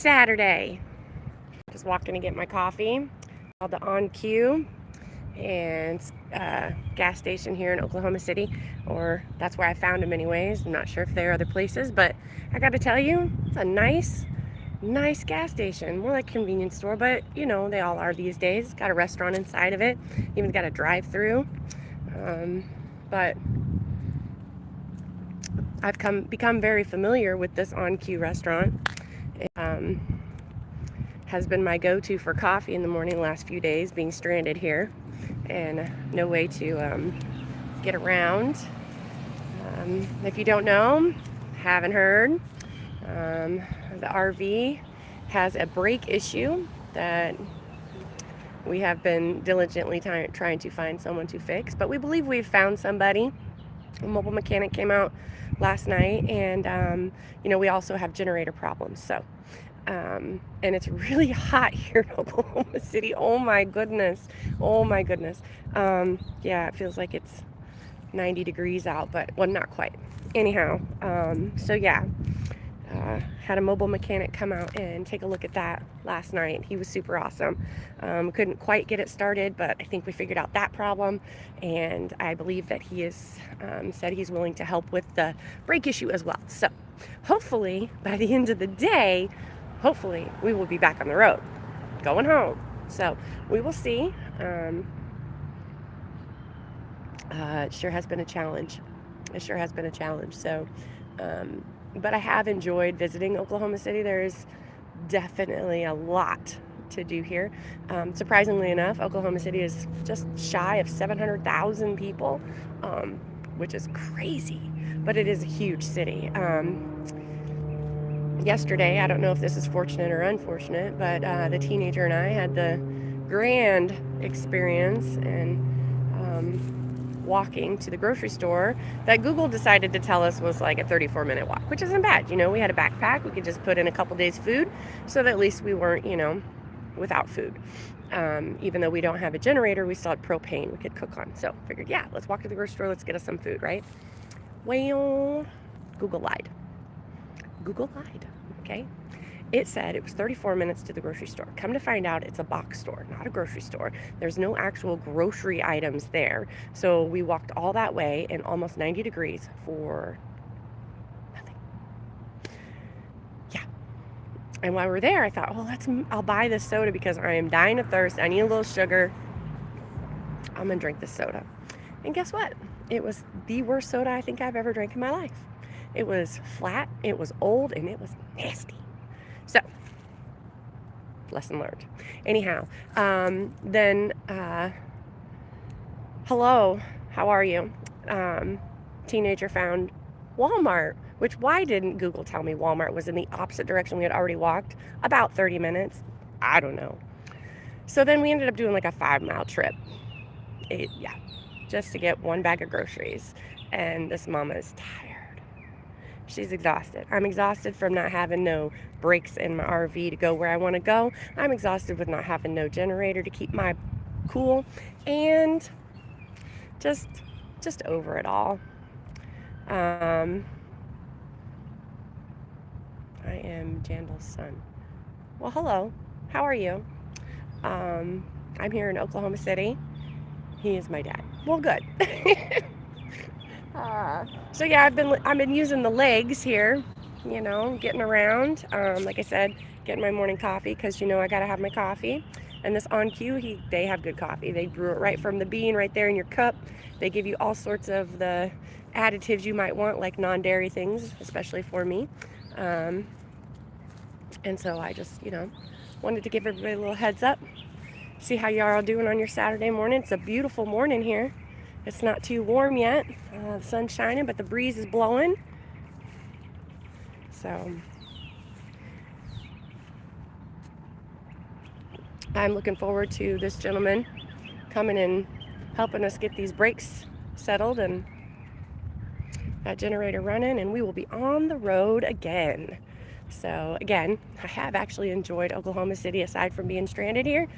Saturday. Just walked in to get my coffee. Called the On Q, and it's a gas station here in Oklahoma City, or that's where I found them anyways. I'm not sure if there are other places, but I got to tell you, it's a nice gas station. More like a convenience store, but you know, they all are these days. It's got a restaurant inside of it, even got a drive-through. But I've become very familiar with this On Q restaurant. Has been my go-to for coffee in the morning the last few days, being stranded here and no way to get around. If you don't know, haven't heard, the RV has a brake issue that we have been diligently trying to find someone to fix, but we believe we've found somebody. A mobile mechanic came out last night, and we also have generator problems. So and it's really hot here in Oklahoma City. Oh my goodness. Yeah, it feels like it's 90 degrees out, but well, not quite. Anyhow, had a mobile mechanic come out and take a look at that last night. He was super awesome. Couldn't quite get it started, but I think we figured out that problem, and I believe that he is said he's willing to help with the brake issue as well. So hopefully by the end of the day, we will be back on the road, going home. So we will see. It sure has been a challenge. So, but I have enjoyed visiting Oklahoma City. There's definitely a lot to do here. Surprisingly enough, Oklahoma City is just shy of 700,000 people, which is crazy, but it is a huge city. Yesterday, I don't know if this is fortunate or unfortunate, but the teenager and I had the grand experience and walking to the grocery store that Google decided to tell us was like a 34-minute walk, which isn't bad. We had a backpack. We could just put in a couple days food so that at least we weren't, without food. Even though we don't have a generator, we still had propane we could cook on. So figured, yeah, let's walk to the grocery store. Let's get us some food, right? Well, Google lied. Okay? It said it was 34 minutes to the grocery store. Come to find out, it's a box store, not a grocery store. There's no actual grocery items there. So we walked all that way in almost 90 degrees for nothing. Yeah. And while we're there, I thought, I'll buy this soda because I am dying of thirst. I need a little sugar. I'm going to drink this soda. And guess what? It was the worst soda I think I've ever drank in my life. It was flat, it was old, and it was nasty. So, lesson learned. Anyhow, hello, how are you? Teenager found Walmart, which why didn't Google tell me Walmart was in the opposite direction we had already walked? About 30 minutes. I don't know. So then we ended up doing like a 5-mile trip. Just to get one bag of groceries. And this mama is tired. She's exhausted. I'm exhausted from not having no brakes in my RV to go where I want to go. I'm exhausted with not having no generator to keep my cool, and just over it all. I am Jandal's son. Well, hello. How are you? I'm here in Oklahoma City. He is my dad. Well, good. So yeah, I've been using the legs here, getting around. Like I said, getting my morning coffee because I gotta have my coffee. And this On Q, they have good coffee. They brew it right from the bean right there in your cup. They give you all sorts of the additives you might want, like non-dairy things, especially for me. And so I just, wanted to give everybody a little heads up. See how y'all are doing on your Saturday morning. It's a beautiful morning here. It's not too warm yet. The sun's shining, but the breeze is blowing. So I'm looking forward to this gentleman coming and helping us get these brakes settled and that generator running, and we will be on the road again. So again, I have actually enjoyed Oklahoma City aside from being stranded here.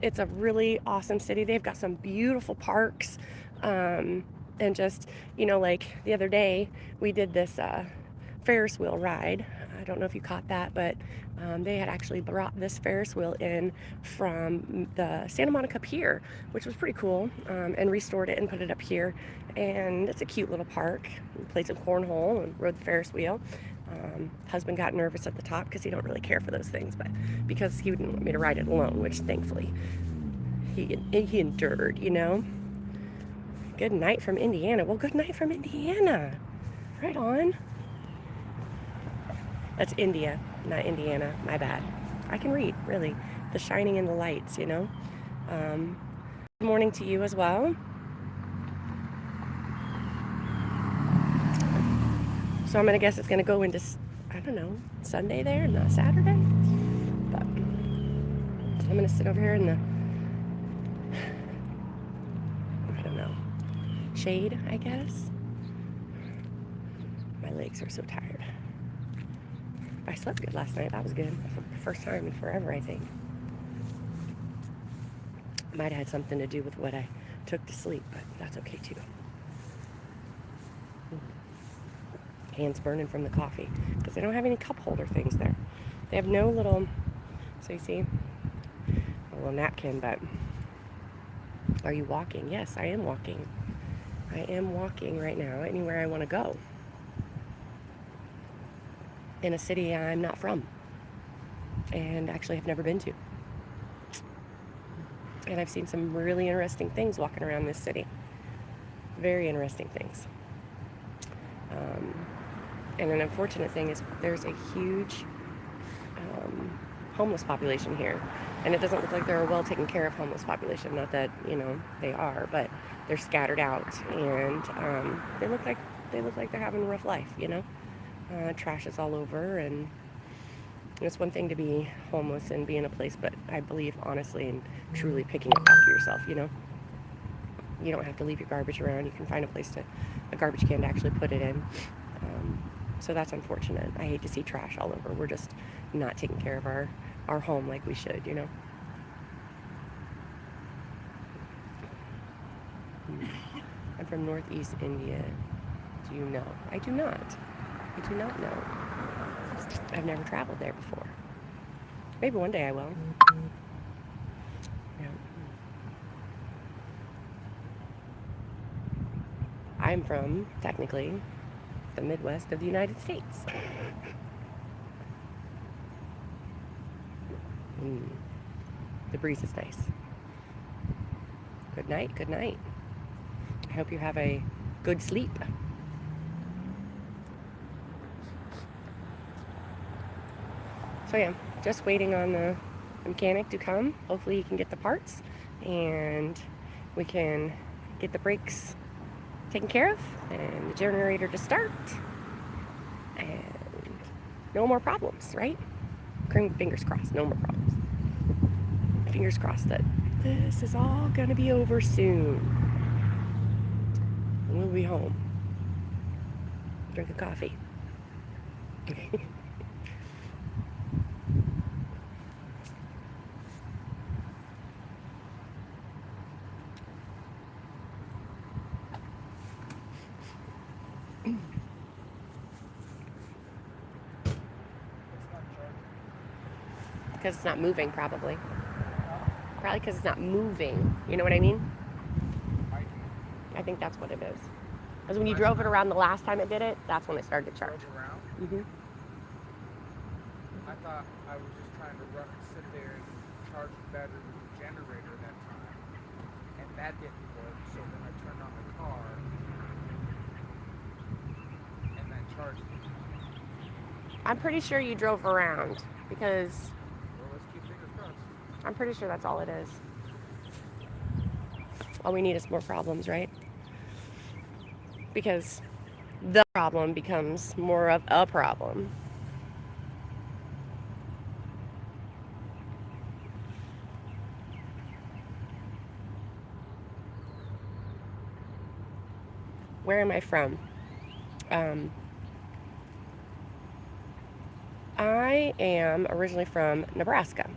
It's a really awesome city. They've got some beautiful parks. And just, like the other day, we did this Ferris wheel ride. I don't know if you caught that, but they had actually brought this Ferris wheel in from the Santa Monica Pier, which was pretty cool, and restored it and put it up here. And it's a cute little park. We played some cornhole and rode the Ferris wheel. Husband got nervous at the top because he don't really care for those things, but because he didn't want me to ride it alone, which thankfully he endured, you know. Good night from Indiana. Well, good night from Indiana. Right on. That's India, not Indiana. My bad. I can read, really. The shining in the lights, you know. Good morning to you as well. So I'm going to guess it's going to go into, I don't know, Sunday there, not Saturday. But I'm going to sit over here in the, I don't know, shade, I guess. My legs are so tired. I slept good last night. That was good. For the first time in forever, I think. Might have had something to do with what I took to sleep, but that's okay too. Hands burning from the coffee because they don't have any cup holder things there. They have no little, so you see, a little napkin, but are you walking? Yes, I am walking. I am walking right now anywhere I want to go. In a city I'm not from and actually have never been to. And I've seen some really interesting things walking around this city. Very interesting things. And an unfortunate thing is there's a huge homeless population here. And it doesn't look like they're a well taken care of homeless population. Not that, you know, they are, but they're scattered out. And they look like they're having a rough life, you know. Trash is all over, and it's one thing to be homeless and be in a place, but I believe honestly in truly picking up after yourself, you know. You don't have to leave your garbage around. You can find a garbage can to actually put it in. So that's unfortunate. I hate to see trash all over. We're just not taking care of our home like we should, you know. I'm from Northeast India. Do you know? I do not. I do not know. I've never traveled there before. Maybe one day I will. Yeah. I'm from, technically, the Midwest of the United States. The breeze is nice. Good night, good night. I hope you have a good sleep. So yeah, just waiting on the mechanic to come. Hopefully he can get the parts and we can get the brakes taken care of and the generator to start and no more problems, right? Fingers crossed, no more problems. Fingers crossed that this is all gonna be over soon. And we'll be home. Drink a coffee. Because it's not moving, probably. Probably because it's not moving. You know what I mean? I think that's what it is. Because when you drove it around the last time it did it, that's when it started to charge. Mm-hmm. I thought I was just trying to sit there and charge the battery with the generator that time. And that didn't work, so then I turned on the car and then charged it. I'm pretty sure you drove around because... Well, let's keep fingers crossed. I'm pretty sure that's all it is. All we need is more problems, right? Because the problem becomes more of a problem. Where am I from? I am originally from Nebraska,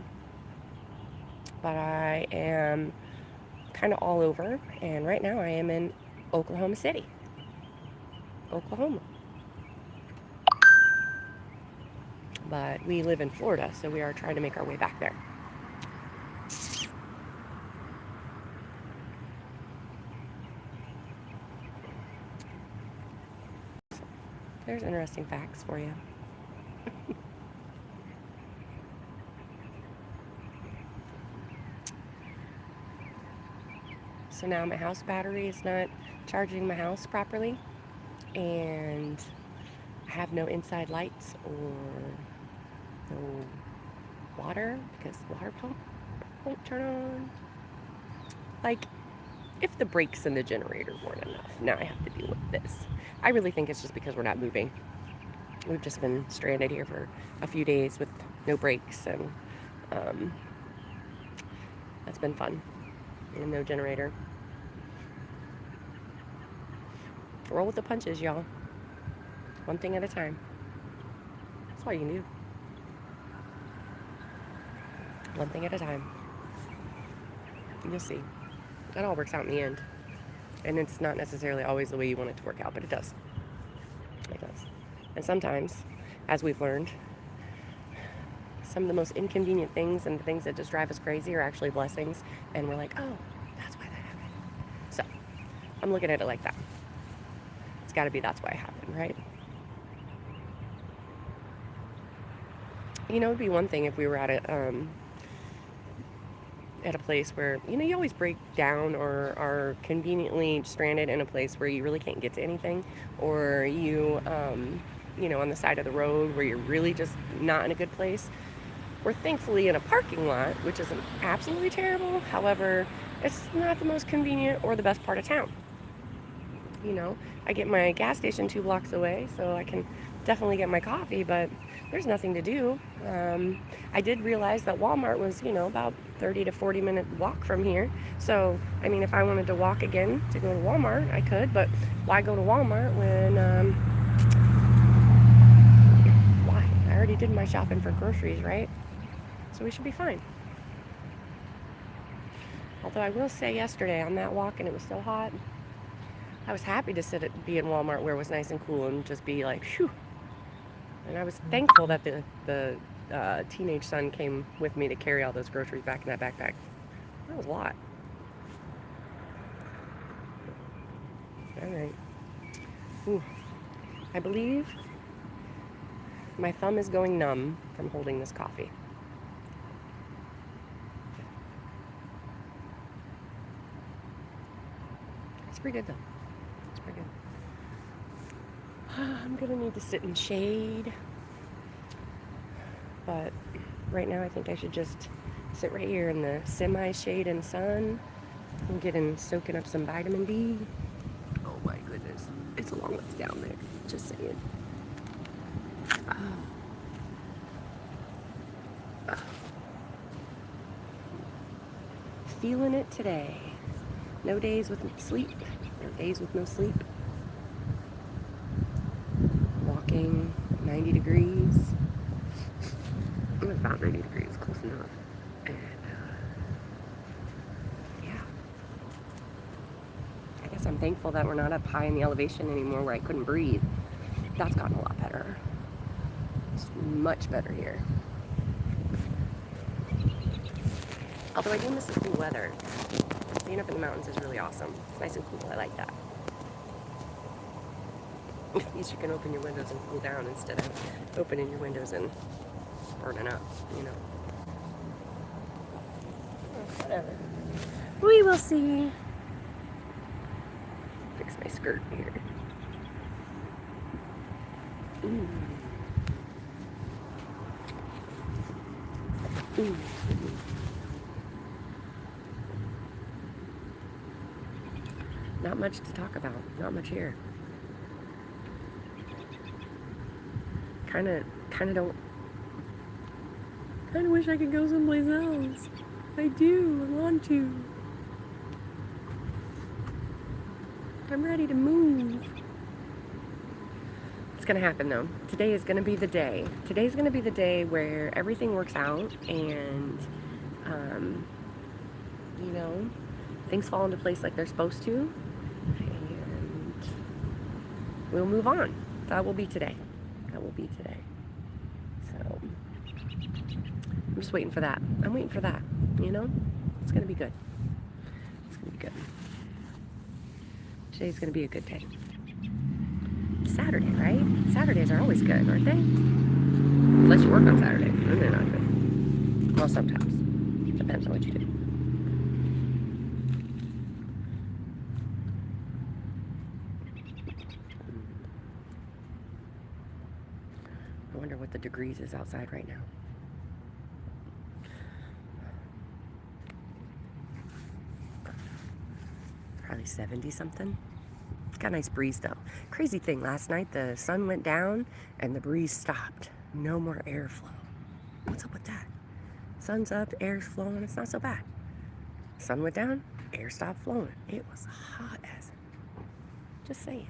but I am kind of all over, and right now I am in Oklahoma City, Oklahoma. but we live in Florida, so we are trying to make our way back there. There's interesting facts for you. So now my house battery is not charging my house properly, and I have no inside lights or no water because the water pump won't turn on. Like, if the brakes in the generator weren't enough, now I have to deal with this. I really think it's just because we're not moving. We've just been stranded here for a few days with no brakes, and that's been fun. And no generator. Roll with the punches, y'all. One thing at a time. That's all you can do. One thing at a time. You'll see. That all works out in the end. And it's not necessarily always the way you want it to work out, but it does. It does. And sometimes, as we've learned, some of the most inconvenient things and the things that just drive us crazy are actually blessings. And we're like, oh, that's why that happened. So, I'm looking at it like that. It's got to be that's why it happened, right? You know, it'd be one thing if we were at a place where, you know, you always break down or are conveniently stranded in a place where you really can't get to anything, or you know, on the side of the road where you're really just not in a good place. We're thankfully in a parking lot, which isn't absolutely terrible. However, it's not the most convenient or the best part of town. You know, I get my gas station 2 blocks away, so I can definitely get my coffee, but there's nothing to do. I did realize that Walmart was, you know, about 30 to 40 minute walk from here. So, I mean, if I wanted to walk again to go to Walmart, I could, but why go to Walmart when, why? I already did my shopping for groceries, right? So we should be fine. Although I will say yesterday on that walk, and it was so hot, I was happy to be in Walmart where it was nice and cool and just be like, phew. And I was thankful that the teenage son came with me to carry all those groceries back in that backpack. That was a lot. All right. Ooh. I believe my thumb is going numb from holding this coffee. It's pretty good though. It's pretty good. I'm gonna need to sit in shade, but right now I think I should just sit right here in the semi-shade and sun and get in soaking up some vitamin D. Oh my goodness, it's a long ways down there, just saying. Feeling it today. No days with sleep, no days with no sleep. Walking 90 degrees. It was about 90 degrees, close enough. And yeah. I guess I'm thankful that we're not up high in the elevation anymore where I couldn't breathe. That's gotten a lot better. It's much better here. Although I do miss the cool weather. Being up in the mountains is really awesome. It's nice and cool. I like that. At least you can open your windows and cool down instead of opening your windows and burning up, you know. Whatever. We will see. Fix my skirt here. Ooh. Ooh. Not much to talk about. Not much here. Kind of don't. Kind of wish I could go someplace else. I do. I want to. I'm ready to move. It's gonna happen though. Today is gonna be the day. Today's gonna be the day where everything works out and, you know, things fall into place like they're supposed to, and we'll move on. That will be today. That will be today. So, I'm just waiting for that. I'm waiting for that. You know, it's gonna be good. It's gonna be good. Today's gonna be a good day. It's Saturday, right? Saturdays are always good, aren't they? Unless you work on Saturdays, then they're not good. Well, sometimes. Depends on what you do. I wonder what the degrees is outside right now. Probably 70 something. Got a nice breeze though. Crazy thing, last night the sun went down and the breeze stopped. No more airflow. What's up with that? Sun's up, air's flowing, it's not so bad. Sun went down, air stopped flowing. It was hot as, just saying,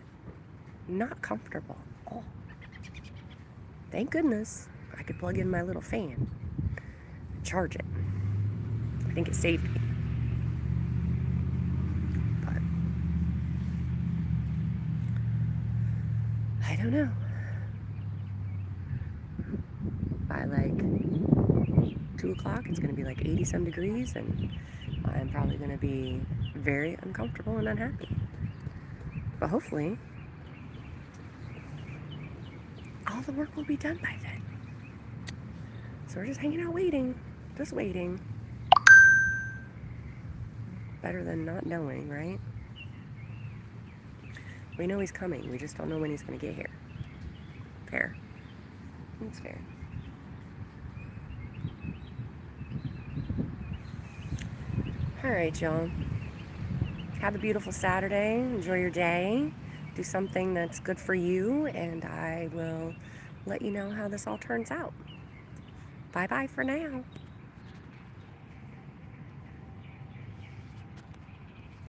not comfortable at all. Thank goodness I could plug in my little fan and charge it. I think it saved me. But I don't know. By like 2 o'clock, it's going to be like 80 some degrees, and I'm probably going to be very uncomfortable and unhappy. But hopefully, all the work will be done by then. So we're just hanging out waiting. Just waiting. Better than not knowing, right? We know he's coming. We just don't know when he's going to get here. Fair. It's fair. All right, y'all. Have a beautiful Saturday. Enjoy your day. Do something that's good for you, and I will let you know how this all turns out. Bye-bye for now.